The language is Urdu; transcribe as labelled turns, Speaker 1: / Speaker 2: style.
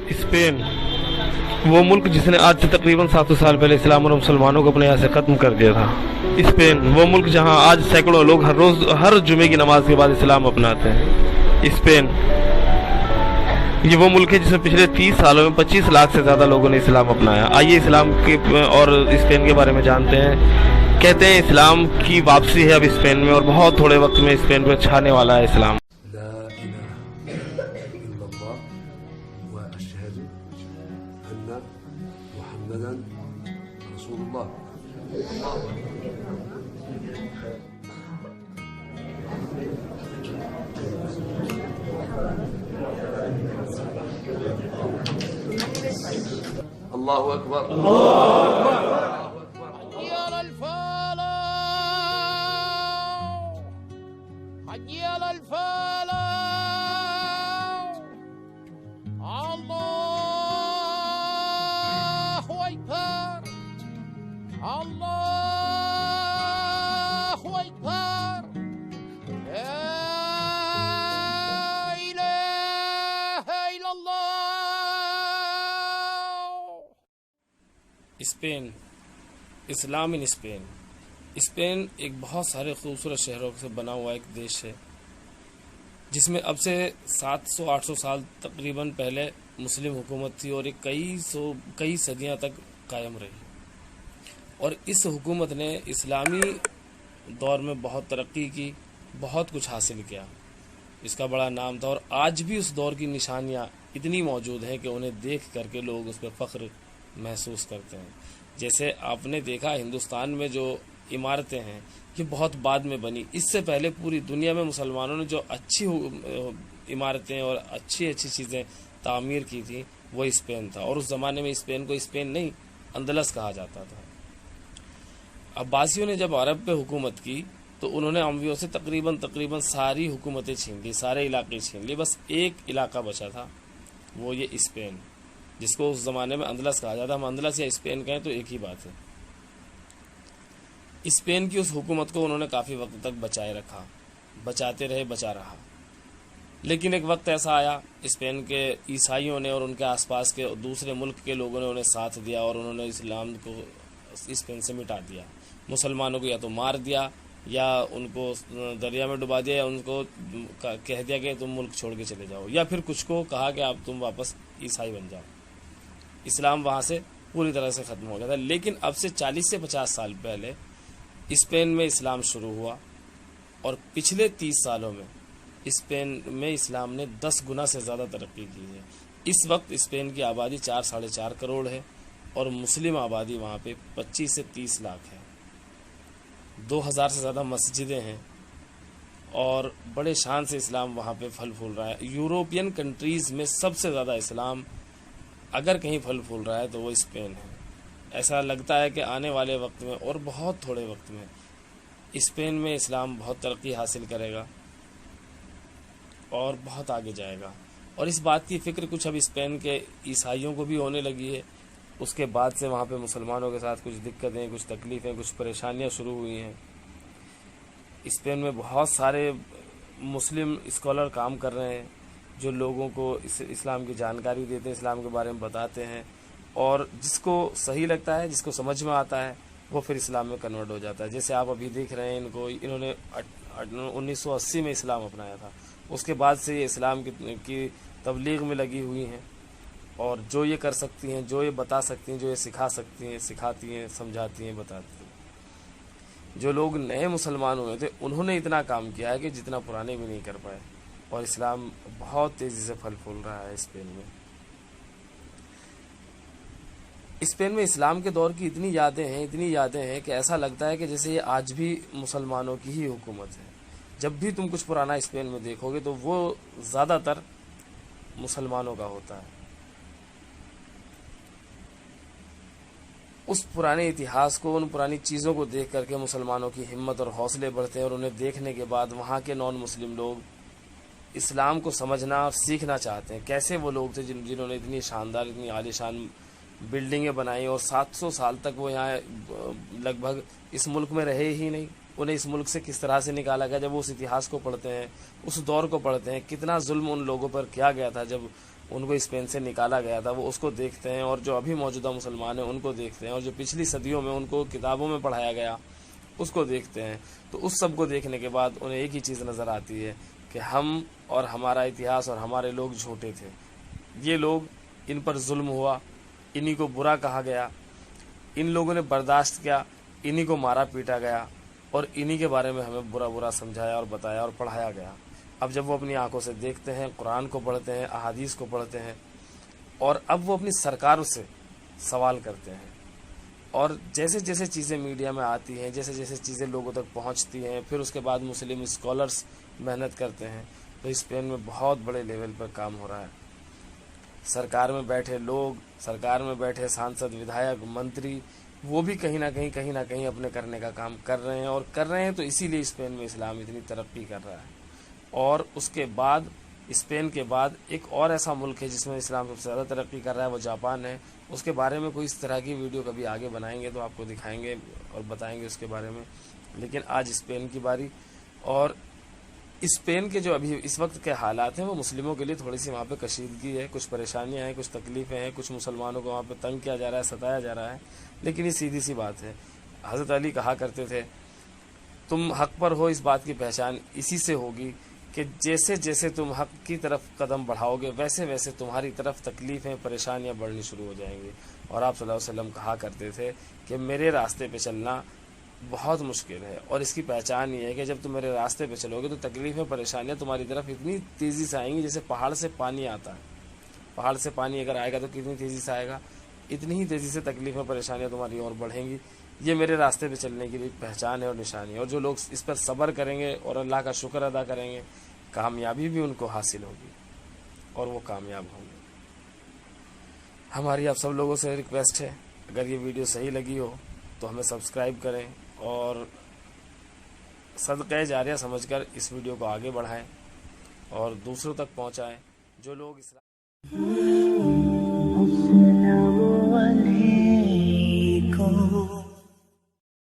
Speaker 1: اسپین وہ ملک جس نے آج سے تقریباً 700 سال پہلے اسلام اور مسلمانوں کو اپنے یہاں سے ختم کر دیا تھا۔ اسپین وہ ملک جہاں آج سینکڑوں لوگ ہر جمعے کی نماز کے بعد اسلام اپناتے ہیں۔ اسپین یہ وہ ملک ہے جس میں پچھلے 30 سالوں میں 25 لاکھ سے زیادہ لوگوں نے اسلام اپنایا۔ آئیے اسلام کے اور اسپین کے بارے میں جانتے ہیں۔ کہتے ہیں اسلام کی واپسی ہے اب اسپین میں، اور بہت تھوڑے وقت میں اسپین پہ چھانے والا ہے اسلام۔
Speaker 2: لا إله إلا الله وأشهد أن محمدا رسول الله. الله أكبر.
Speaker 3: حي على الفلاح حي على الفلاح الله أكبر الله أكبر لا إله إلا الله.
Speaker 4: اسپین، اسلام ان اسپین۔ اسپین ایک بہت سارے خوبصورت شہروں سے بنا ہوا ایک دیش ہے، جس میں اب سے 700-800 سال تقریباً پہلے مسلم حکومت تھی، اور یہ کئی صدیاں تک قائم رہی، اور اس حکومت نے اسلامی دور میں بہت ترقی کی، بہت کچھ حاصل کیا، اس کا بڑا نام تھا، اور آج بھی اس دور کی نشانیاں اتنی موجود ہیں کہ انہیں دیکھ کر کے لوگ اس پہ فخر محسوس کرتے ہیں۔ جیسے آپ نے دیکھا ہندوستان میں جو عمارتیں ہیں یہ بہت بعد میں بنی، اس سے پہلے پوری دنیا میں مسلمانوں نے جو اچھی عمارتیں اور اچھی چیزیں تعمیر کی تھی وہ اسپین تھا، اور اس زمانے میں اسپین کو اسپین نہیں اندلس کہا جاتا تھا۔ عباسیوں نے جب عرب پہ حکومت کی تو انہوں نے امویوں سے تقریباً ساری حکومتیں چھین لی، سارے علاقے چھین لیے، بس ایک علاقہ بچا تھا، وہ یہ اسپین، جس کو اس زمانے میں اندلس کہا جاتا۔ ہم اندلس یا اسپین کہیں تو ایک ہی بات ہے۔ اسپین کی اس حکومت کو انہوں نے کافی وقت تک بچائے رکھا، بچاتے رہے، بچا رہا، لیکن ایک وقت ایسا آیا اسپین کے عیسائیوں نے اور ان کے آس پاس کے دوسرے ملک کے لوگوں نے انہیں ساتھ دیا، اور انہوں نے اسلام کو اسپین سے مٹا دیا۔ مسلمانوں کو یا تو مار دیا، یا ان کو دریا میں ڈبا دیا، یا ان کو کہہ دیا کہ تم ملک چھوڑ کے چلے جاؤ، یا پھر کچھ کو کہا کہ اب تم واپس عیسائی بن جاؤ۔ اسلام وہاں سے پوری طرح سے ختم ہو گیا تھا، لیکن اب سے 40 سے 50 سال پہلے اسپین میں اسلام شروع ہوا، اور پچھلے 30 سالوں میں اسپین میں اسلام نے 10 گنا سے زیادہ ترقی کی ہے۔ اس وقت اسپین کی آبادی 4-4.5 کروڑ ہے، اور مسلم آبادی وہاں پہ 25 سے 30 لاکھ ہے۔ 2000 سے زیادہ مسجدیں ہیں، اور بڑے شان سے اسلام وہاں پہ پھل پھول رہا ہے۔ یوروپین کنٹریز میں سب سے زیادہ اسلام اگر کہیں پھل پھول رہا ہے تو وہ اسپین ہے۔ ایسا لگتا ہے کہ آنے والے وقت میں اور بہت تھوڑے وقت میں اسپین میں اسلام بہت ترقی حاصل کرے گا اور بہت آگے جائے گا، اور اس بات کی فکر کچھ اب اسپین کے عیسائیوں کو بھی ہونے لگی ہے۔ اس کے بعد سے وہاں پہ مسلمانوں کے ساتھ کچھ دقتیں، کچھ تکلیفیں، کچھ پریشانیاں شروع ہوئی ہیں۔ اسپین میں بہت سارے مسلم اسکالر کام کر رہے ہیں جو لوگوں کو اسلام کی جانکاری دیتے ہیں، اسلام کے بارے میں بتاتے ہیں، اور جس کو صحیح لگتا ہے، جس کو سمجھ میں آتا ہے، وہ پھر اسلام میں کنورٹ ہو جاتا ہے۔ جیسے آپ ابھی دیکھ رہے ہیں، انہوں نے 1980 میں اسلام اپنایا تھا، اس کے بعد سے یہ اسلام کی تبلیغ میں لگی ہوئی ہیں، اور جو یہ کر سکتی ہیں، جو یہ بتا سکتی ہیں، جو یہ سکھا سکتی ہیں، سکھاتی ہیں، سمجھاتی ہیں، بتاتی ہیں۔ جو لوگ نئے مسلمان ہوئے تھے انہوں نے اتنا کام کیا ہے کہ جتنا پرانے بھی نہیں کر پائے، اور اسلام بہت تیزی سے پھل پھول رہا ہے اسپین میں۔ اسپین میں اسلام کے دور کی اتنی یادیں ہیں کہ ایسا لگتا ہے کہ جیسے یہ آج بھی مسلمانوں کی ہی حکومت ہے۔ جب بھی تم کچھ پرانا اسپین میں دیکھو گے تو وہ زیادہ تر مسلمانوں کا ہوتا ہے۔ اس پرانے اتہاس کو، ان پرانی چیزوں کو دیکھ کر کے مسلمانوں کی ہمت اور حوصلے بڑھتے ہیں، اور انہیں دیکھنے کے بعد وہاں کے نان مسلم لوگ اسلام کو سمجھنا اور سیکھنا چاہتے ہیں۔ کیسے وہ لوگ تھے جنہوں نے اتنی شاندار، اتنی عالیشان بلڈنگیں بنائی، اور 700 سال تک وہ یہاں لگ بھگ اس ملک میں رہے ہی نہیں۔ انہیں اس ملک سے کس طرح سے نکالا گیا، جب وہ اس اتہاس کو پڑھتے ہیں، اس دور کو پڑھتے ہیں، کتنا ظلم ان لوگوں پر کیا گیا تھا جب ان کو اسپین سے نکالا گیا تھا وہ اس کو دیکھتے ہیں، اور جو ابھی موجودہ مسلمان ہیں ان کو دیکھتے ہیں، اور جو پچھلی صدیوں میں ان کو کتابوں میں پڑھایا گیا اس کو دیکھتے ہیں، تو اس سب کو دیکھنے کے بعد انہیں ایک ہی چیز نظر آتی ہے کہ ہم اور ہمارا اتہاس اور ہمارے لوگ جھوٹے تھے، یہ لوگ، ان پر ظلم ہوا، انہی کو برا کہا گیا، ان لوگوں نے برداشت کیا، انہی کو مارا پیٹا گیا، اور انہی کے بارے میں ہمیں برا برا سمجھایا اور بتایا اور پڑھایا گیا۔ اب جب وہ اپنی آنکھوں سے دیکھتے ہیں، قرآن کو پڑھتے ہیں، احادیث کو پڑھتے ہیں، اور اب وہ اپنی سرکاروں سے سوال کرتے ہیں، اور جیسے جیسے چیزیں میڈیا میں آتی ہیں، جیسے جیسے چیزیں لوگوں تک پہنچتی ہیں، پھر اس کے بعد مسلم اسکالرس محنت کرتے ہیں، تو اسپین میں بہت بڑے لیول پر کام ہو رہا ہے۔ سرکار میں بیٹھے لوگ، سرکار میں بیٹھے سانسد، ودھایک، منتری، وہ بھی کہیں نہ کہیں اپنے کرنے کا کام کر رہے ہیں، اور کر رہے ہیں تو اسی لیے اسپین میں اسلام اتنی ترقی کر رہا ہے۔ اور اس کے بعد، اسپین کے بعد ایک اور ایسا ملک ہے جس میں اسلام سب سے زیادہ ترقی کر رہا ہے، وہ جاپان ہے۔ اس کے بارے میں کوئی اس طرح کی ویڈیو کبھی آگے بنائیں گے تو آپ کو دکھائیں گے اور بتائیں گے اس کے بارے میں، لیکن آج اسپین کی باری۔ اور اسپین کے جو ابھی اس وقت کے حالات ہیں وہ مسلموں کے لیے تھوڑی سی وہاں پہ کشیدگی ہے، کچھ پریشانیاں ہیں، کچھ تکلیفیں ہیں، کچھ مسلمانوں کو وہاں پہ تنگ کیا جا رہا ہے، ستایا جا رہا ہے، لیکن یہ سیدھی سی بات ہے۔ حضرت علی کہا کرتے تھے تم حق پر ہو، اس بات کی پہچان اسی سے ہوگی کہ جیسے جیسے تم حق کی طرف قدم بڑھاؤ گے ویسے ویسے تمہاری طرف تکلیفیں، پریشانیاں بڑھنی شروع ہو جائیں گی۔ اور آپ صلی اللہ علیہ وسلم کہا کرتے تھے کہ میرے راستے پہ چلنا بہت مشکل ہے، اور اس کی پہچان یہ ہے کہ جب تم میرے راستے پہ چلو گے تو تکلیفیں، پریشانیاں تمہاری طرف اتنی تیزی سے آئیں گی جیسے پہاڑ سے پانی آتا ہے۔ پہاڑ سے پانی اگر آئے گا تو کتنی تیزی سے آئے گا، اتنی ہی تیزی سے تکلیفیں، پریشانیاں تمہاری اور بڑھیں گی۔ یہ میرے راستے پہ چلنے کی پہچان ہے اور نشانی ہے، اور جو لوگ اس پر صبر کریں گے اور اللہ کا شکر ادا کریں گے، کامیابی بھی ان کو حاصل ہوگی اور وہ کامیاب ہوں گے۔ ہماری آپ سب لوگوں سے ریکویسٹ ہے، اگر یہ ویڈیو صحیح لگی ہو تو ہمیں سبسکرائب کریں، اور صدقہ جاریہ سمجھ کر اس ویڈیو کو آگے بڑھائیں اور دوسروں تک پہنچائیں۔ جو لوگ اسلام